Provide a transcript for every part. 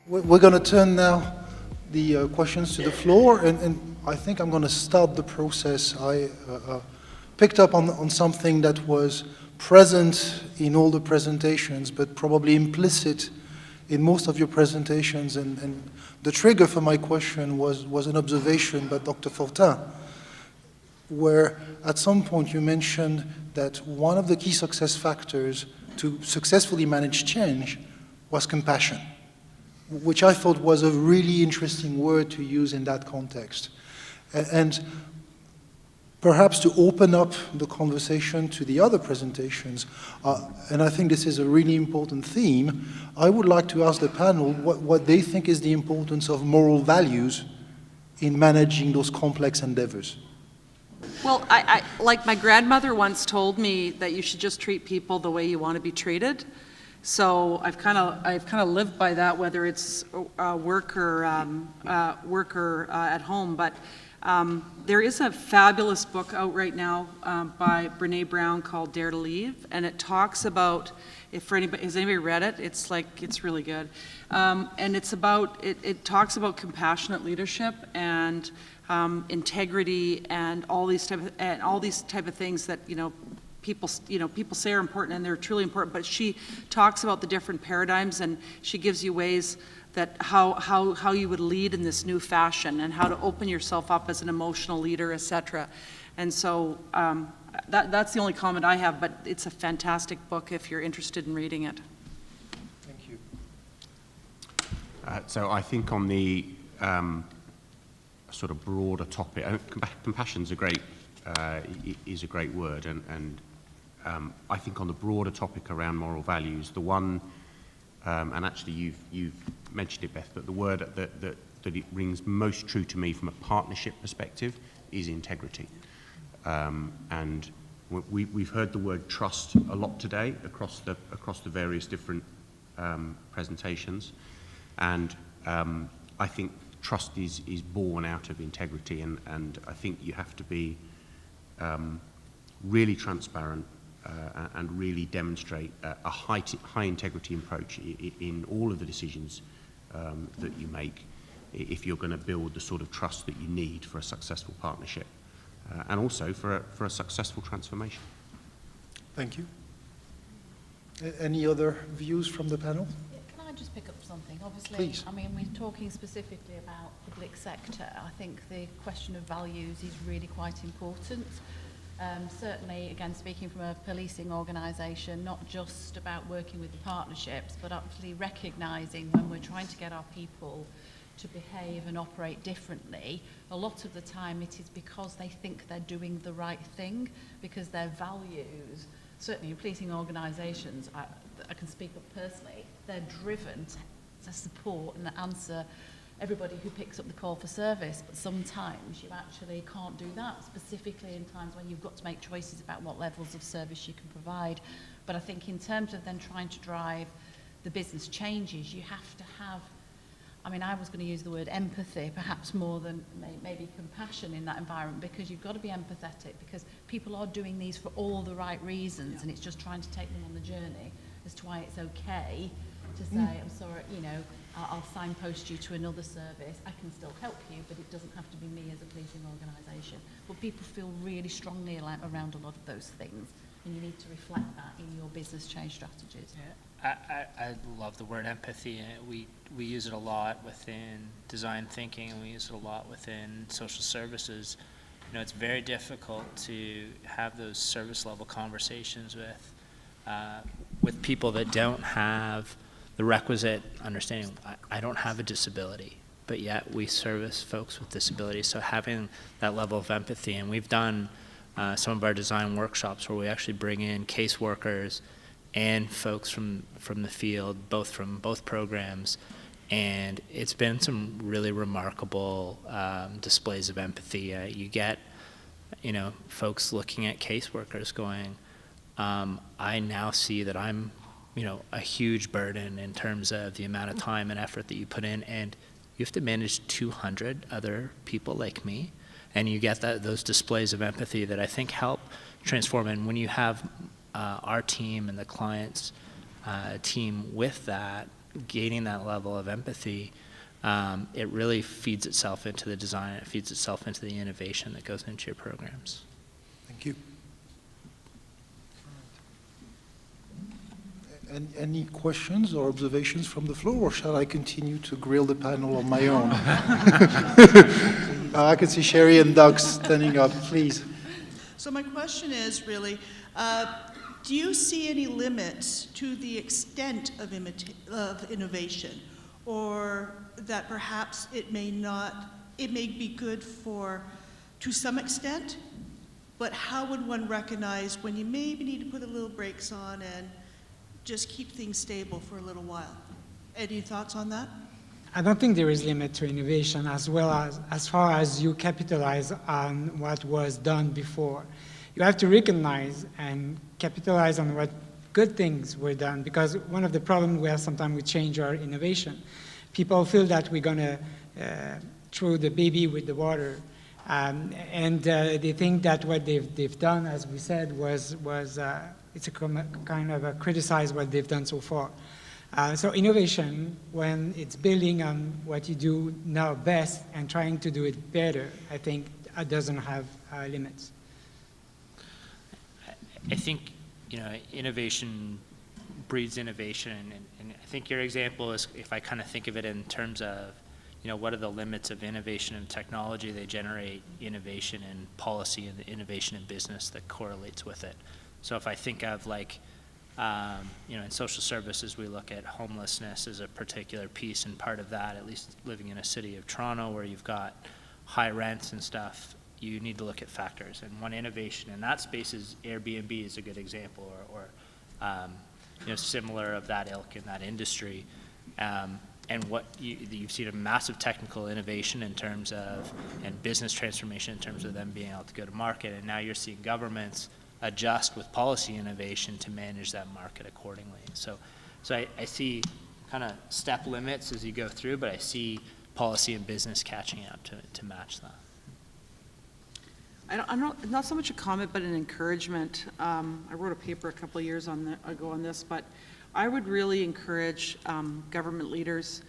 We're going to turn now the questions to the floor, and I think I'm going to start the process. I picked up on something that was present in all the presentations, but probably implicit in most of your presentations, and the trigger for my question was an observation by Dr. Fortin, where at some point you mentioned that one of the key success factors to successfully manage change was compassion, which I thought was a really interesting word to use in that context. And perhaps to open up the conversation to the other presentations, and I think this is a really important theme, I would like to ask the panel what they think is the importance of moral values in managing those complex endeavors. Well, I like my grandmother once told me that you should just treat people the way you want to be treated. So I've kind of lived by that, whether it's work or at home. But there is a fabulous book out right now by Brene Brown called Dare to Leave, and it talks about, has anybody read it? It's really good, and it talks about compassionate leadership and integrity and all these type of things that people say are important, and they're truly important, but she talks about the different paradigms, and she gives you ways that how you would lead in this new fashion and how to open yourself up as an emotional leader, etc. And so that's the only comment I have, but it's a fantastic book if you're interested in reading it. Thank you. So I think on the sort of broader topic, compassion's is a great word, and I think on the broader topic around moral values, the one, and actually you've mentioned it, Beth, but the word that it rings most true to me from a partnership perspective is integrity. And we've heard the word trust a lot today across the various different presentations, and I think trust is born out of integrity, and I think you have to be really transparent and really demonstrate a high integrity approach in all of the decisions that you make if you're going to build the sort of trust that you need for a successful partnership and also for a successful transformation. Thank you. Any other views from the panel? Can I just pick up something? Obviously, Please. I mean, we're talking specifically about public sector. I think the question of values is really quite important. Certainly, again, speaking from a policing organisation, not just about working with the partnerships, but actually recognising when we're trying to get our people to behave and operate differently, a lot of the time it is because they think they're doing the right thing, because their values, certainly in policing organisations, I can speak up personally, they're driven to support and answer everybody who picks up the call for service, but sometimes you actually can't do that, specifically in times when you've got to make choices about what levels of service you can provide. But I think in terms of then trying to drive the business changes, you have to have, I mean, I was going to use the word empathy, perhaps more than maybe compassion in that environment, because you've got to be empathetic, because people are doing these for all the right reasons, and it's just trying to take them on the journey as to why it's okay to say, I'm sorry, I'll signpost you to another service. I can still help you, but it doesn't have to be me as a policing organisation. But people feel really strongly around a lot of those things, and you need to reflect that in your business change strategies. Yeah, I love the word empathy. We use it a lot within design thinking, and we use it a lot within social services. It's very difficult to have those service level conversations with people that don't have the requisite understanding. I don't have a disability, but yet we service folks with disabilities. So having that level of empathy, and we've done some of our design workshops where we actually bring in caseworkers and folks from the field, from both programs, and it's been some really remarkable displays of empathy. You get, folks looking at caseworkers going, I now see that I'm a huge burden in terms of the amount of time and effort that you put in, and you have to manage 200 other people like me, and you get those displays of empathy that I think help transform. And when you have our team and the client's team with that, gaining that level of empathy, it really feeds itself into the design, it feeds itself into the innovation that goes into your programs. Thank you. Any questions or observations from the floor, or shall I continue to grill the panel on my own? I can see Sherry and Doug standing up, please. So my question is really, do you see any limits to the extent of innovation, or that perhaps it may be good to some extent, but how would one recognize when you maybe need to put a little brakes on and just keep things stable for a little while? Any thoughts on that? I don't think there is limit to innovation, as far as you capitalize on what was done before. You have to recognize and capitalize on what good things were done, because one of the problems where sometimes we change our innovation, people feel that we're going to throw the baby with the water, and they think that what they've done, as we said, was it's a kind of a criticize what they've done so far. So innovation, when it's building on what you do now best and trying to do it better, I think it doesn't have limits. I think, innovation breeds innovation, and I think your example is, if I kind of think of it in terms of, what are the limits of innovation and technology, they generate innovation in policy and innovation in business that correlates with it. So if I think of in social services, we look at homelessness as a particular piece, and part of that, at least living in a city of Toronto where you've got high rents and stuff, you need to look at factors. And one innovation in that space is Airbnb is a good example, or similar of that ilk in that industry. And what you've seen a massive technical innovation in terms of, and business transformation in terms of them being able to go to market. And now you're seeing governments adjust with policy innovation to manage that market accordingly. So I see kind of step limits as you go through, but I see policy and business catching up to match that. Not so much a comment, but an encouragement. I wrote a paper a couple of years ago on this, but I would really encourage government leaders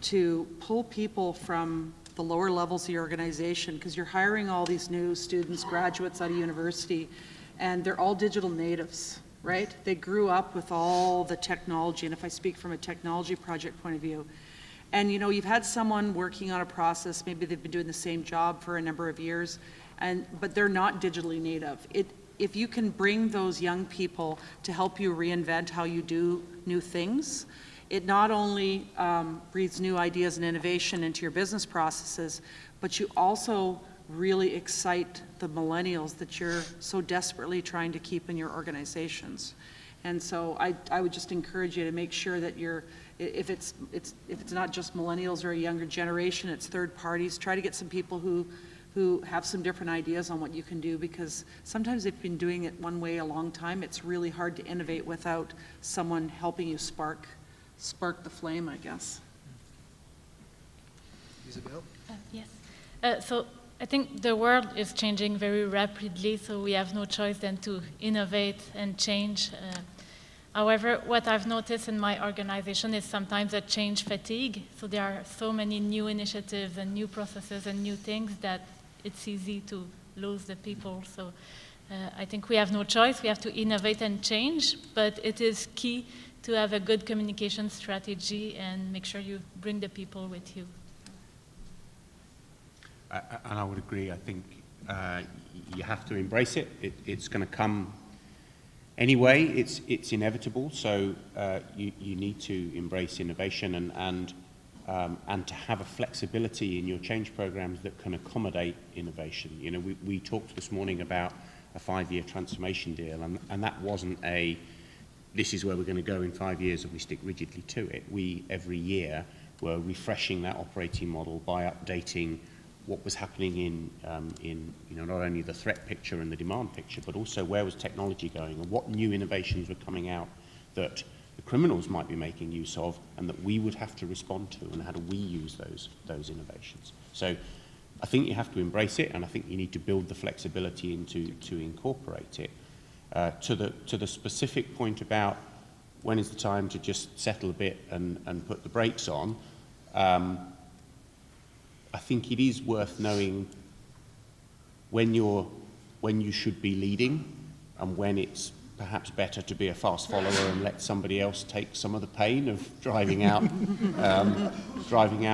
to pull people from the lower levels of your organization, because you're hiring all these new students, graduates out of university, and they're all digital natives, right? They grew up with all the technology, and if I speak from a technology project point of view, and you've had someone working on a process, maybe they've been doing the same job for a number of years, but they're not digitally native. If you can bring those young people to help you reinvent how you do new things, it not only breeds new ideas and innovation into your business processes, but you also really excite the millennials that you're so desperately trying to keep in your organizations. And so I would just encourage you to make sure that if it's not just millennials or a younger generation, it's third parties, try to get some people who have some different ideas on what you can do, because sometimes they've been doing it one way a long time. It's really hard to innovate without someone helping you spark the flame, I guess. Isabel? Yes. So I think the world is changing very rapidly, so we have no choice than to innovate and change. However, what I've noticed in my organization is sometimes a change fatigue. So there are so many new initiatives and new processes and new things that it's easy to lose the people. So I think we have no choice. We have to innovate and change, but it is key to have a good communication strategy and make sure you bring the people with you. And I would agree. I think you have to embrace it. It's going to come anyway. It's inevitable. So you need to embrace innovation and to have a flexibility in your change programs that can accommodate innovation. We talked this morning about a 5-year transformation deal, and that wasn't this is where we're going to go in 5 years and we stick rigidly to it. We every year were refreshing that operating model by updating what was happening in not only the threat picture and the demand picture, but also where was technology going and what new innovations were coming out that the criminals might be making use of and that we would have to respond to, and how do we use those innovations. So I think you have to embrace it, and I think you need to build the flexibility to incorporate it. To the specific point about when is the time to just settle a bit and put the brakes on. I think it is worth knowing when you should be leading and when it's perhaps better to be a fast follower and let somebody else take some of the pain of driving out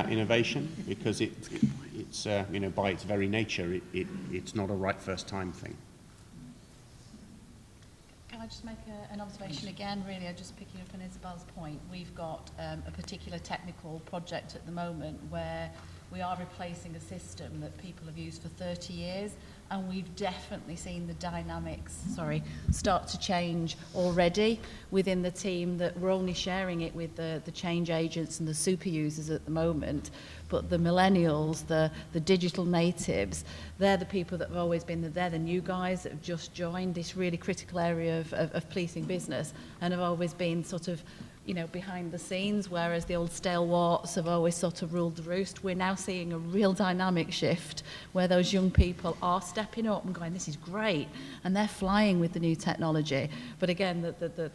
innovation, because it's you know, by its very nature, it's not a right first time thing. Can I just make an observation again, really, just picking up on Isabel's point. We've got a particular technical project at the moment where we are replacing a system that people have used for 30 years, and we've definitely seen the dynamics, start to change already within the team, that we're only sharing it with the change agents and the super users at the moment. But the millennials, the digital natives, they're the people that have always been they're the new guys that have just joined this really critical area of policing business and have always been sort of, you know, behind the scenes, whereas the old stalwarts have always sort of ruled the roost. We're now seeing a real dynamic shift where those young people are stepping up and going, this is great, and they're flying with the new technology. But again, the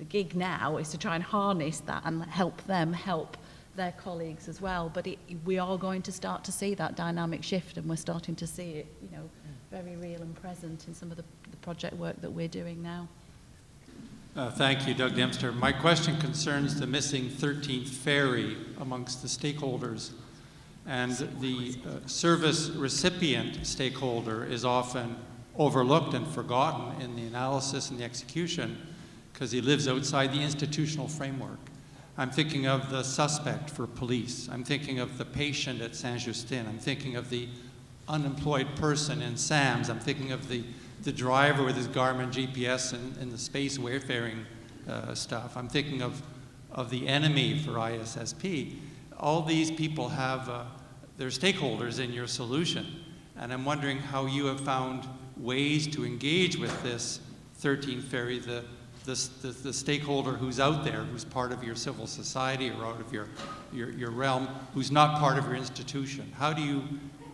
gig now is to try and harness that and help them help their colleagues as well. But we are going to start to see that dynamic shift, and we're starting to see it, you know, very real and present in some of the project work that we're doing now. Thank you, Doug Dempster. My question concerns the missing 13th ferry amongst the stakeholders. And the service recipient stakeholder is often overlooked and forgotten in the analysis and the execution because he lives outside the institutional framework. I'm thinking of the suspect for police. I'm thinking of the patient at Saint-Justin. I'm thinking of the unemployed person in SAMS. I'm thinking of the driver with his Garmin GPS and the space wayfaring stuff. I'm thinking of the enemy for ISSP. All these people have their stakeholders in your solution. And I'm wondering how you have found ways to engage with this 13th ferry, the stakeholder who's out there, who's part of your civil society or out of your realm, who's not part of your institution. How do you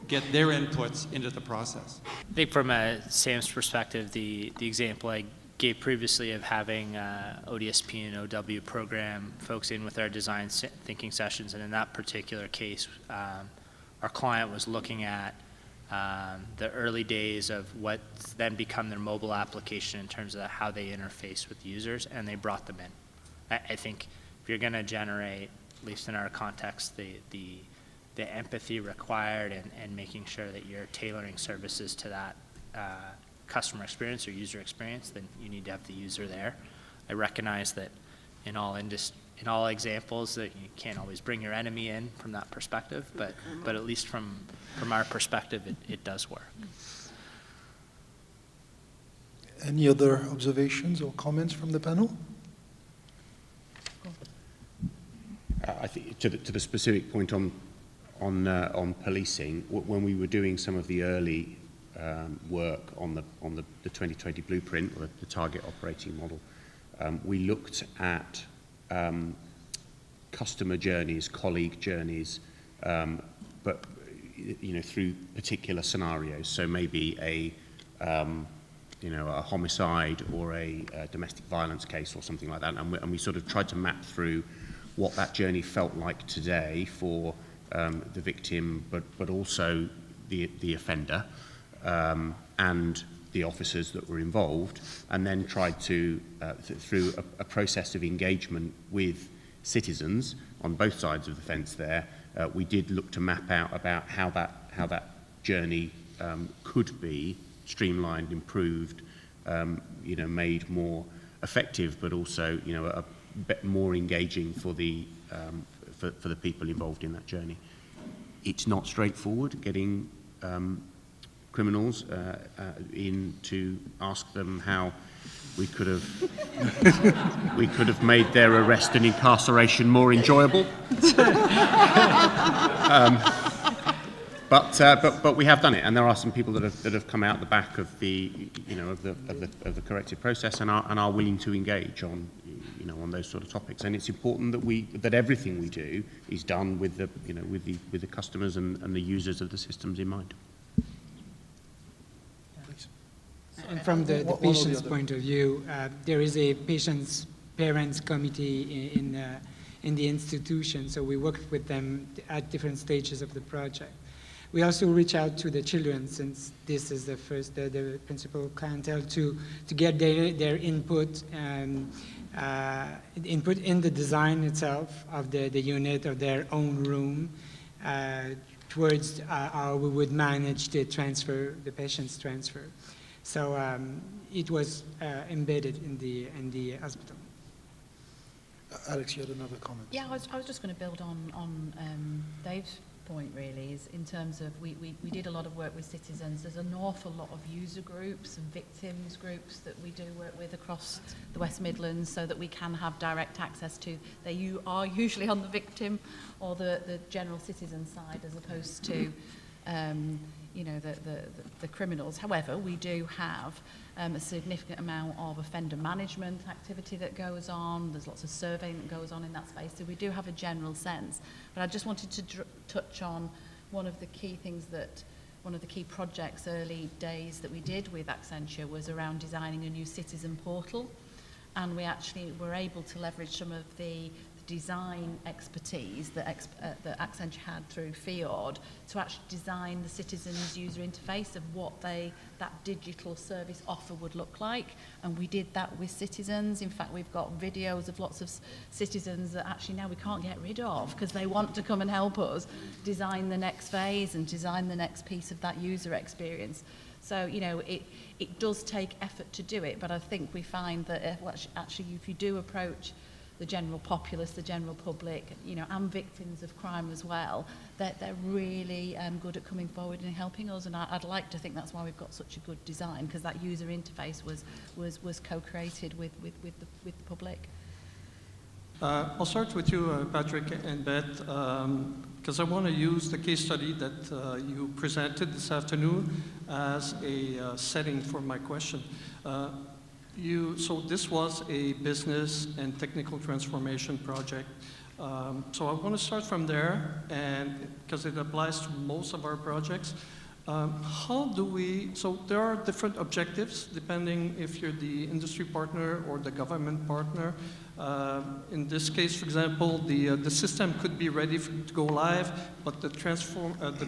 get their inputs into the process? I think from a SAM's perspective, the example I gave previously of having ODSP and OW program folks in with our design thinking sessions, and in that particular case, our client was looking at the early days of what's then become their mobile application in terms of how they interface with users, and they brought them in. I think if you're going to generate, at least in our context, the empathy required and making sure that you're tailoring services to that customer experience or user experience, then you need to have the user there. I recognize that in all examples that you can't always bring your enemy in from that perspective, but at least from our perspective, it does work. Any other observations or comments from the panel? I think to the specific point on policing, when we were doing some of the early work on the 2020 blueprint, or the target operating model, we looked at customer journeys, colleague journeys, but you know, through particular scenarios. So maybe a homicide or a domestic violence case or something like that, and we sort of tried to map through what that journey felt like today for the victim, but also the offender and the officers that were involved, and then tried to, through a process of engagement with citizens on both sides of the fence there, we did look to map out about how that journey could be streamlined, improved, made more effective, but also a bit more engaging for the people involved in that journey. It's not straightforward getting criminals in to ask them how we could have made their arrest and incarceration more enjoyable. But we have done it, and there are some people that have come out the back of the the corrective process and are willing to engage on those sort of topics. And it's important that everything we do is done with the customers and the users of the systems in mind. And from the patient's point of view, there is a patient's parents committee in the institution. So we worked with them at different stages of the project. We also reach out to the children, since this is the principal clientele, to get their input input in the design itself of the unit or their own room, towards how we would manage the transfer, the patient's transfer. So it was embedded in the hospital. Alex, you had another comment. Yeah, I was just going to build on Dave's point, really, is in terms of we did a lot of work with citizens. There's an awful lot of user groups and victims groups that we do work with across the West Midlands, so that we can have direct access to. They are usually on the victim or the general citizen side, as opposed to you know, the criminals. However, we do have a significant amount of offender management activity that goes on. There's lots of surveying that goes on in that space, so we do have a general sense. But I just wanted to touch on one of the key things that, one of the key projects early days that we did with Accenture was around designing a new citizen portal, and we actually were able to leverage some of the design expertise that Accenture had through Fjord to actually design the citizens' user interface of what that digital service offer would look like. And we did that with citizens. In fact, we've got videos of lots of citizens that actually now we can't get rid of, because they want to come and help us design the next phase and design the next piece of that user experience. So, you know, it does take effort to do it, but I think we find that actually if you do approach the general populace, the general public, you know, and victims of crime as well, they're really good at coming forward and helping us. And I'd like to think that's why we've got such a good design, because that user interface was co-created with the public. I'll start with you, Patrick and Beth, because I want to use the case study that you presented this afternoon as a setting for my question. So this was a business and technical transformation project. So I want to start from there, and because it applies to most of our projects. So there are different objectives depending if you're the industry partner or the government partner. In this case, for example, the system could be ready to go live, but the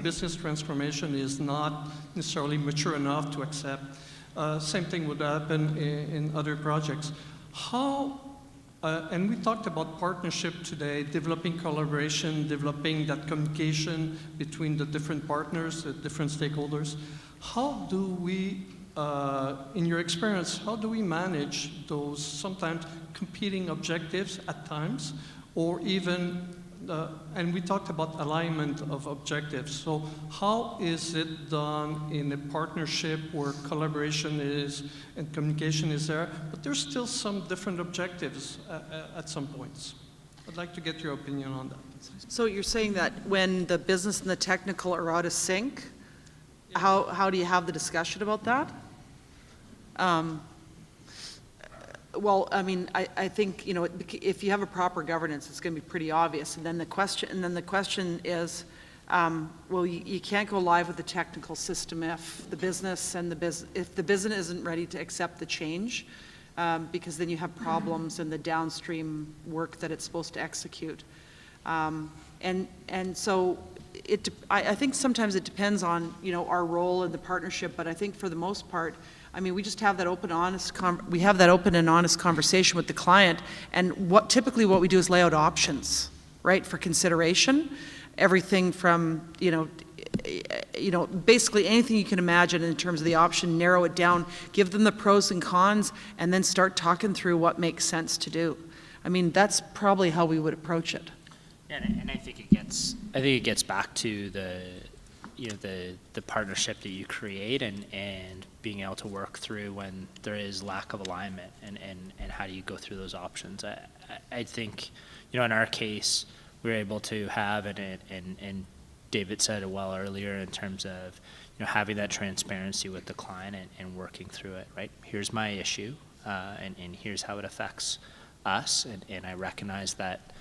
business transformation is not necessarily mature enough to accept. Same thing would happen in other projects. And we talked about partnership today, developing collaboration, developing that communication between the different partners, the different stakeholders. How do we, in your experience, how do we manage those sometimes competing objectives at times, or even and we talked about alignment of objectives. So how is it done in a partnership where collaboration is and communication is there, but there's still some different objectives at some points? I'd like to get your opinion on that. So you're saying that when the business and the technical are out of sync, how do you have the discussion about that? Well, I mean, I think, you know, if you have a proper governance, it's going to be pretty obvious. And then the question is, well, you can't go live with the technical system if the business isn't ready to accept the change, because then you have problems in the downstream work that it's supposed to execute. And so I think sometimes it depends on, you know, our role in the partnership, but I think for the most part, I mean, we just have that open, honest conversation with the client, and typically what we do is lay out options, right, for consideration. Everything from, you know, basically anything you can imagine in terms of the option, narrow it down, give them the pros and cons, and then start talking through what makes sense to do. I mean, that's probably how we would approach it. And I think it gets back to the partnership that you create and being able to work through when there is lack of alignment, and how do you go through those options. I think, you know, in our case, we were able to have, and David said it well earlier, in terms of, you know, having that transparency with the client and working through it, right? Here's my issue, and here's how it affects us, and I recognize that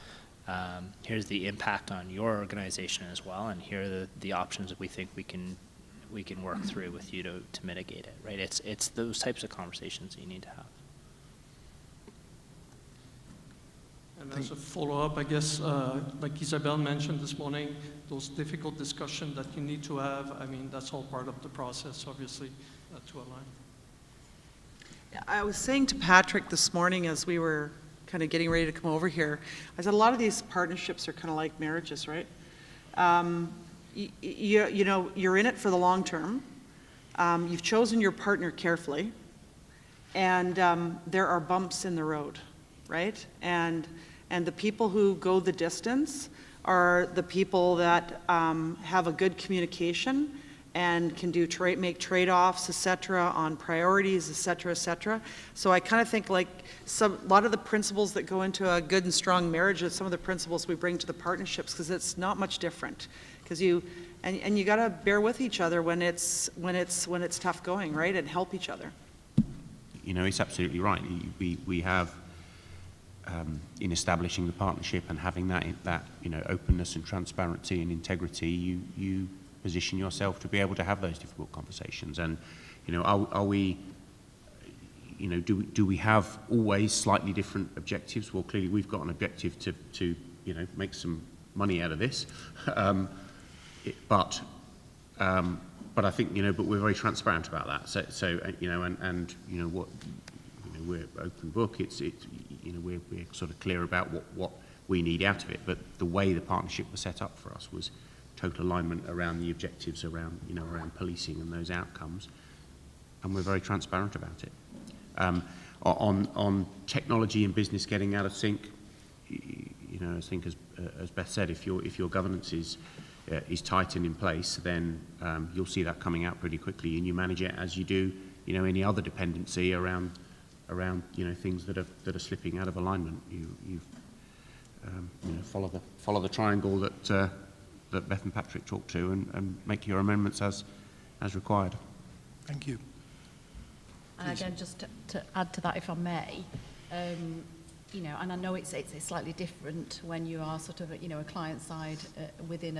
here's the impact on your organization as well, and here are the options that we think we can work through with you to mitigate it, right? It's those types of conversations that you need to have. And as a follow-up, I guess, like Isabel mentioned this morning, those difficult discussions that you need to have, I mean, that's all part of the process, obviously, to align. I was saying to Patrick this morning as we were kind of getting ready to come over here, I said a lot of these partnerships are kind of like marriages, right? You know, you're in it for the long term. You've chosen your partner carefully, and there are bumps in the road, right? And the people who go the distance are the people that have a good communication and can do make trade-offs, et cetera, on priorities, et cetera, et cetera. So I kind of think like a lot of the principles that go into a good and strong marriage are some of the principles we bring to the partnerships, because it's not much different. Because you got to bear with each other when it's tough going, right, and help each other. You know, it's absolutely right. We have in establishing the partnership and having that you know, openness and transparency and integrity, you position yourself to be able to have those difficult conversations. And you know, are we, you know, do we have always slightly different objectives? Well, clearly we've got an objective to you know, make some money out of this, but I think, you know, but we're very transparent about that. So you know, and you know what, you know, we're open book. It's you know, we're sort of clear about what we need out of it. But the way the partnership was set up for us was total alignment around the objectives, around, you know, around policing and those outcomes, and we're very transparent about it. On technology and business getting out of sync, you know, I think as Beth said, if your governance is tight and in place, then you'll see that coming out pretty quickly, and you manage it as you do, you know, any other dependency around you know, things that are slipping out of alignment. You know, follow the triangle that Beth and Patrick talked to, and make your amendments as required. Thank you. And again, just to add to that, if I may, you know, and I know it's slightly different when you are sort of, you know, a client side within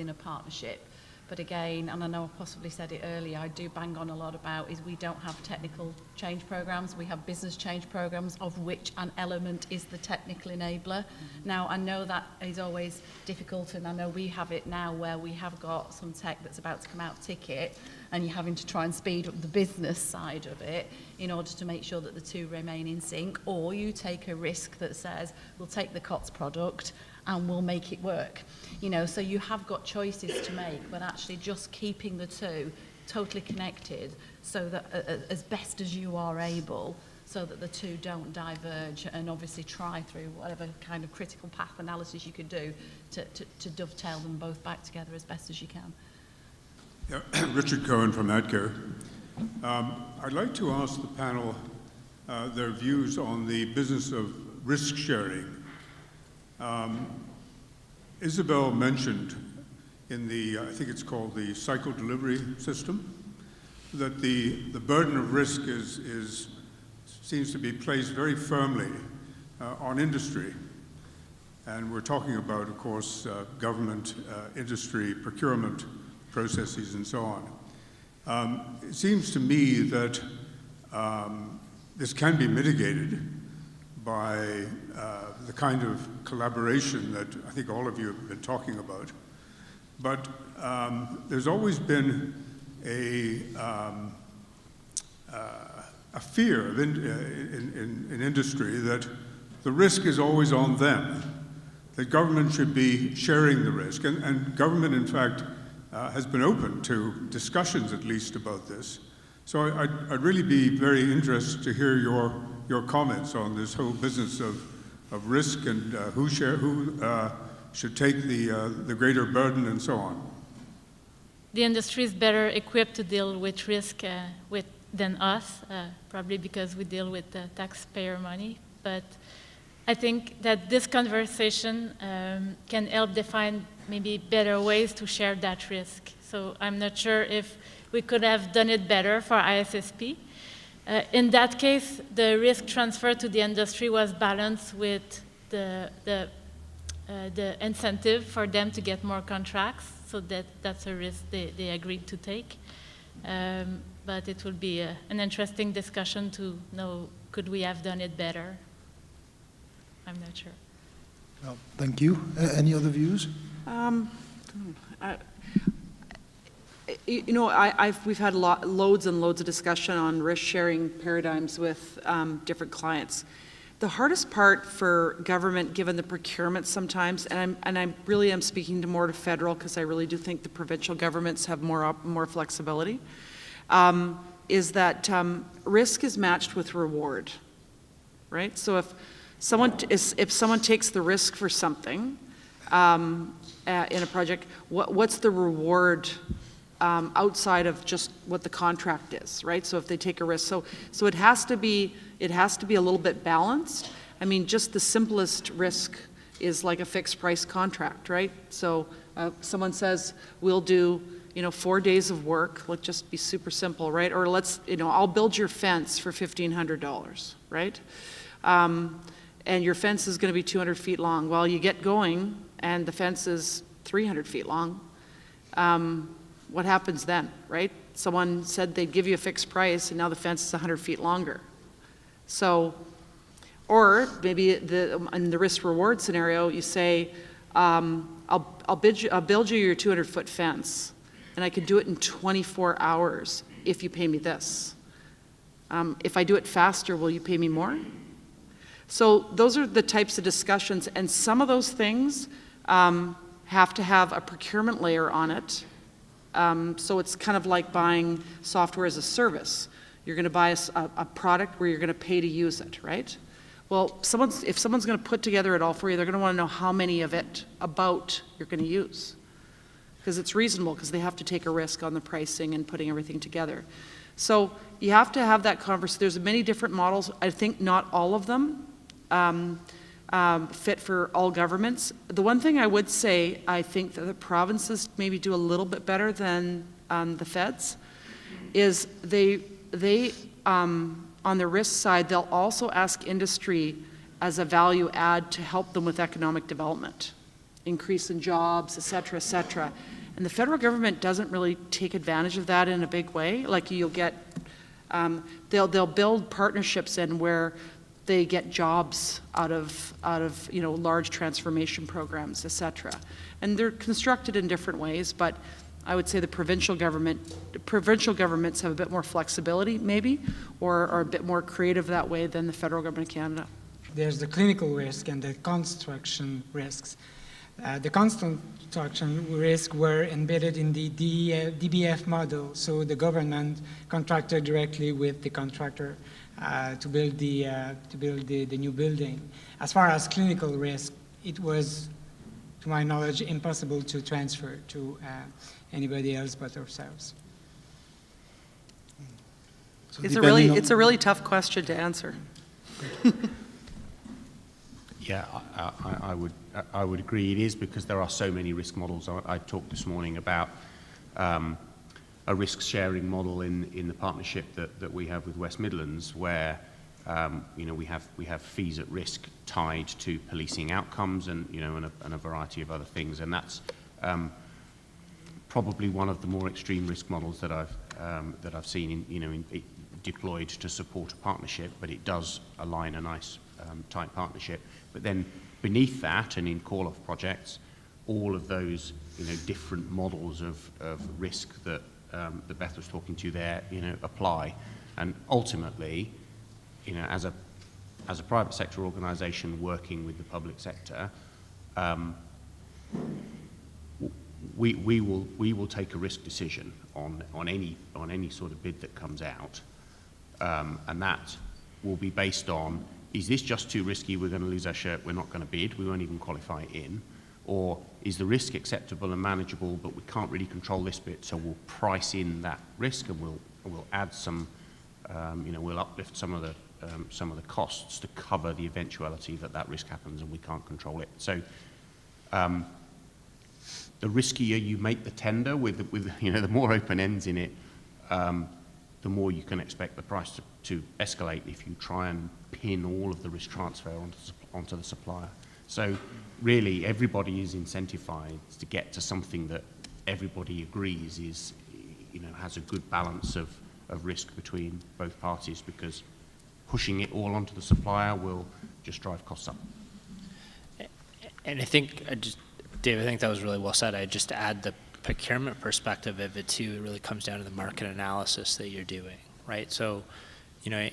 a partnership. But again, and I know I possibly said it earlier, I do bang on a lot about is we don't have technical change programs. We have business change programs, of which an element is the technical enabler. Now, I know that is always difficult, and I know we have it now where we have got some tech that's about to come out ticket, and you're having to try and speed up the business side of it in order to make sure that the two remain in sync, or you take a risk that says, we'll take the COTS product and we'll make it work. You know, so you have got choices to make, but actually just keeping the two totally connected so that as best as you are able, so that the two don't diverge, and obviously try through whatever kind of critical path analysis you could do to dovetail them both back together as best as you can. Yeah, Richard Cohen from AdCare. I'd like to ask the panel their views on the business of risk sharing. Isabel mentioned in the, I think it's called the cycle delivery system, that the burden of risk seems to be placed very firmly on industry. And we're talking about, of course, government, industry, procurement processes, and so on. It seems to me that this can be mitigated by the kind of collaboration that I think all of you have been talking about. But there's always been a fear in industry that the risk is always on them, that government should be sharing the risk. And government, in fact, has been open to discussions, at least, about this. So I'd really be very interested to hear your comments on this whole business of risk and who should take the greater burden and so on. The industry is better equipped to deal with risk than us, probably because we deal with taxpayer money. But I think that this conversation can help define maybe better ways to share that risk. So I'm not sure if we could have done it better for ISSP. In that case, the risk transfer to the industry was balanced with the incentive for them to get more contracts, so that's a risk they agreed to take. But it will be an interesting discussion to know, could we have done it better? I'm not sure. Well, thank you. Any other views? You know, we've had loads and loads of discussion on risk-sharing paradigms with different clients. The hardest part for government, given the procurement sometimes, and I really am speaking more to federal because I really do think the provincial governments have more flexibility, is that risk is matched with reward, right? So if someone takes the risk for something in a project, what's the reward outside of just what the contract is, right? So if they take a risk, so it has to be a little bit balanced. I mean, just the simplest risk is like a fixed price contract, right? So someone says, we'll do, 4 days of work. Let's just be super simple, right? Or I'll build your fence for $1,500, right? And your fence is going to be 200 feet long. Well, you get going and the fence is 300 feet long. What happens then, right? Someone said they'd give you a fixed price and now the fence is 100 feet longer. So, or maybe in the risk reward scenario, you say, I'll build you your 200-foot fence and I could do it in 24 hours if you pay me this. If I do it faster, will you pay me more? So those are the types of discussions, and some of those things have to have a procurement layer on it. So it's kind of like buying software as a service. You're going to buy a product where you're going to pay to use it, right? Well, if someone's going to put together it all for you, they're going to want to know how many of it about you're going to use. Because it's reasonable, because they have to take a risk on the pricing and putting everything together. So you have to have that conversation. There's many different models. I think not all of them fit for all governments. The one thing I would say, I think that the provinces maybe do a little bit better than the feds, is they on the risk side, they'll also ask industry as a value add to help them with economic development, increase in jobs, et cetera, et cetera. And the federal government doesn't really take advantage of that in a big way. Like you'll get, they'll build partnerships in where they get jobs out of large transformation programs, et cetera. And they're constructed in different ways, but I would say the provincial governments have a bit more flexibility maybe, or are a bit more creative that way than the federal government of Canada. There's the clinical risk and the construction risks. The construction risk were embedded in the DBF model, so the government contracted directly with the contractor to build the new building. As far as clinical risk, it was, to my knowledge, impossible to transfer to anybody else but ourselves. So It's a really tough question to answer. Yeah, I would agree it is, because there are so many risk models. I talked this morning about a risk-sharing model in the partnership that we have with West Midlands, where we have fees at risk tied to policing outcomes and a variety of other things, and that's probably one of the more extreme risk models that I've seen deployed to support a partnership, but it does align a nice tight partnership. But then beneath that, and in call-off projects, all of those different models of risk that Beth was talking to there apply, and ultimately as a private sector organisation working with the public sector, we will take a risk decision on any sort of bid that comes out, and that will be based on, is this just too risky, we're going to lose our shirt, we're not going to bid, we won't even qualify it in, or is the risk acceptable and manageable, but we can't really control this bit, so we'll price in that risk and we'll add some, we'll uplift some of the costs to cover the eventuality that risk happens and we can't control it. So the riskier you make the tender with the more open ends in it, the more you can expect the price to escalate if you try and pin all of the risk transfer onto the supplier. So really, everybody is incentivized to get to something that everybody agrees is, has a good balance of risk between both parties, because pushing it all onto the supplier will just drive costs up. And I think, Dave, I think that was really well said. I just add the procurement perspective of it too. It really comes down to the market analysis that you're doing, right? So, you know,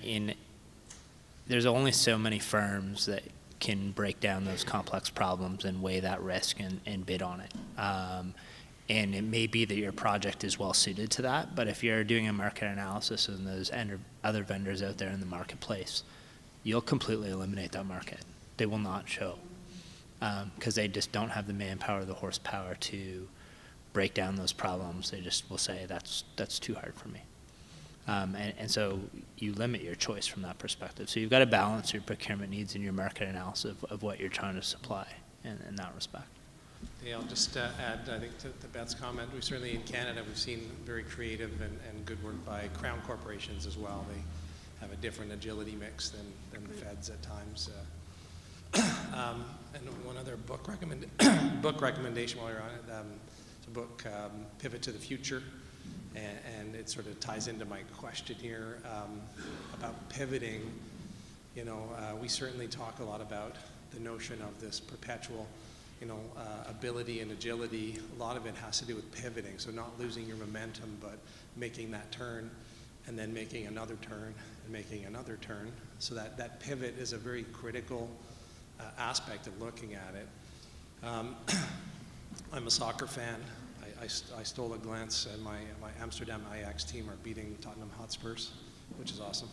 there's only so many firms that can break down those complex problems and weigh that risk and bid on it. And it may be that your project is well suited to that, but if you're doing a market analysis and there's other vendors out there in the marketplace, you'll completely eliminate that market. They will not show, because they just don't have the manpower, the horsepower to break down those problems. They just will say, that's too hard for me. And so you limit your choice from that perspective. So you've got to balance your procurement needs and your market analysis of what you're trying to supply in that respect. Yeah, I'll just add, I think, to Beth's comment, we certainly in Canada, we've seen very creative and good work by crown corporations as well. They have a different agility mix than the feds at times. And one other book recommendation while you're on it, it's a book, Pivot to the Future, and it sort of ties into my question here about pivoting. You know, we certainly talk a lot about the notion of this perpetual, you know, ability and agility. A lot of it has to do with pivoting, so not losing your momentum, but making that turn, and then making another turn, and making another turn. So that pivot is a very critical aspect of looking at it. I'm a soccer fan. I stole a glance, and my Amsterdam Ajax team are beating Tottenham Hotspurs, which is awesome.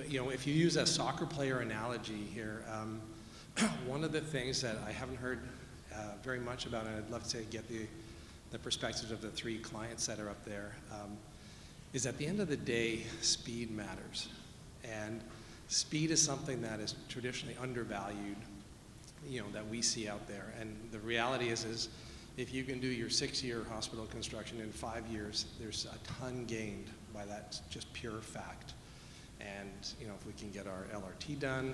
You know, if you use a soccer player analogy here, one of the things that I haven't heard very much about, and I'd love to get the perspectives of the three clients that are up there, is at the end of the day, speed matters. And speed is something that is traditionally undervalued, you know, that we see out there. And the reality is if you can do your 6-year hospital construction in 5 years, there's a ton gained by that, just pure fact. And, you know, if we can get our LRT done,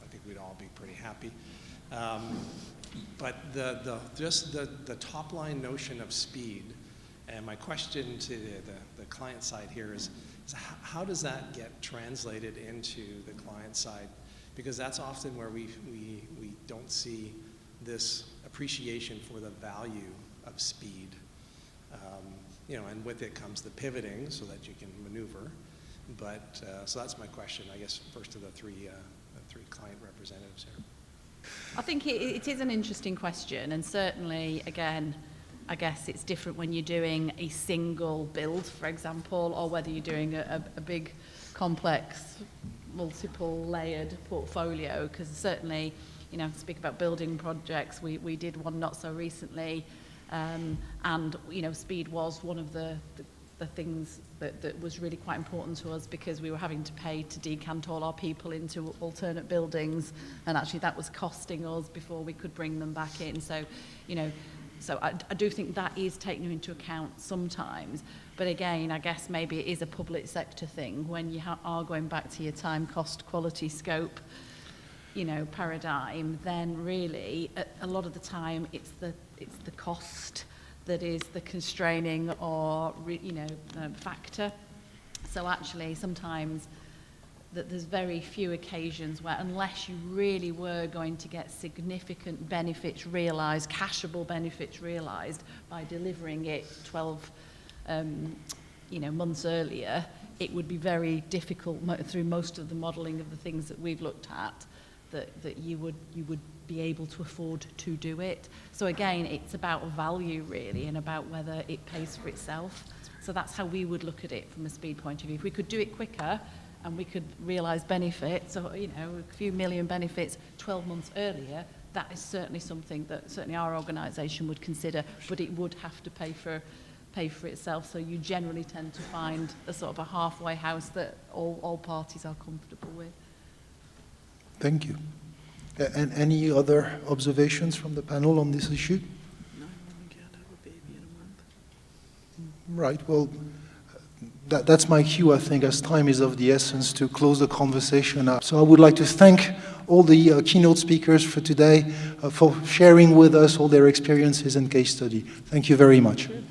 I think we'd all be pretty happy. But just the top line notion of speed, and my question to the client side here is how does that get translated into the client side? Because that's often where we don't see this appreciation for the value of speed. You know, and with it comes the pivoting so that you can maneuver. But so that's my question, I guess, first to the three client representatives here. I think it is an interesting question, and certainly, again, I guess it's different when you're doing a single build, for example, or whether you're doing a big, complex, multiple layered portfolio, because certainly, you know, speak about building projects, we did one not so recently, and, you know, speed was one of the things that was really quite important to us, because we were having to pay to decant all our people into alternate buildings, and actually that was costing us before we could bring them back in. So, you know, so I do think that is taken into account sometimes. But again, I guess maybe it is a public sector thing when you are going back to your time, cost, quality, scope, you know, paradigm. Then really, a lot of the time, it's the cost that is the constraining or factor. So actually, sometimes that there's very few occasions where, unless you really were going to get significant benefits realised, cashable benefits realised by delivering it 12 months earlier, it would be very difficult through most of the modelling of the things that we've looked at that you would be able to afford to do it. So again, it's about value really, and about whether it pays for itself. So that's how we would look at it from a speed point of view. If we could do it quicker and we could realise benefits, or, you know, a few million benefits 12 months earlier, that is certainly something that certainly our organisation would consider, but it would have to pay for itself. So you generally tend to find a sort of a halfway house that all parties are comfortable with. Thank you. And any other observations from the panel on this issue? No, we can't have a baby in a month. Right, well, that's my cue, I think, as time is of the essence to close the conversation up. So I would like to thank all the keynote speakers for today for sharing with us all their experiences and case study. Thank you very much. Good.